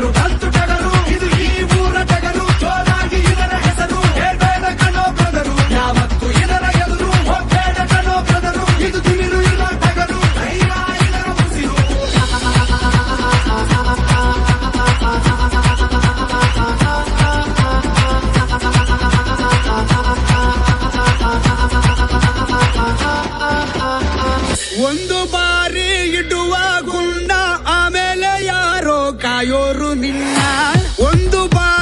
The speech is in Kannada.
ಟಗರು ಬಂತು ಟಗರು ಇದು ಈ ಊರ ಟಗರು ಜೋರಾಗಿ ಇದರ ಹೆಸರು ಹೇಳ್ಬೇಡ ಕಣೋ ಬ್ರದರು ಯಾವತ್ತು ಇದರ ಎದುರು ಹೋಗ್ಬೇಡ ಕಣೋ ಬ್ರದರು ಇದು ತಿಮಿರು ಇಲ್ಲ ಟಗರು ಧೈರ್ಯ ಇದರ ಉಸಿರು ಒಂದು ಬಾರಿ ಇಡುವ ಗುಂಡ ಆಮೇಲೆ ಯಾರೋ ಕಾಯೋರು ನಿನ್ನ ಒಂದು ಬಾರಿ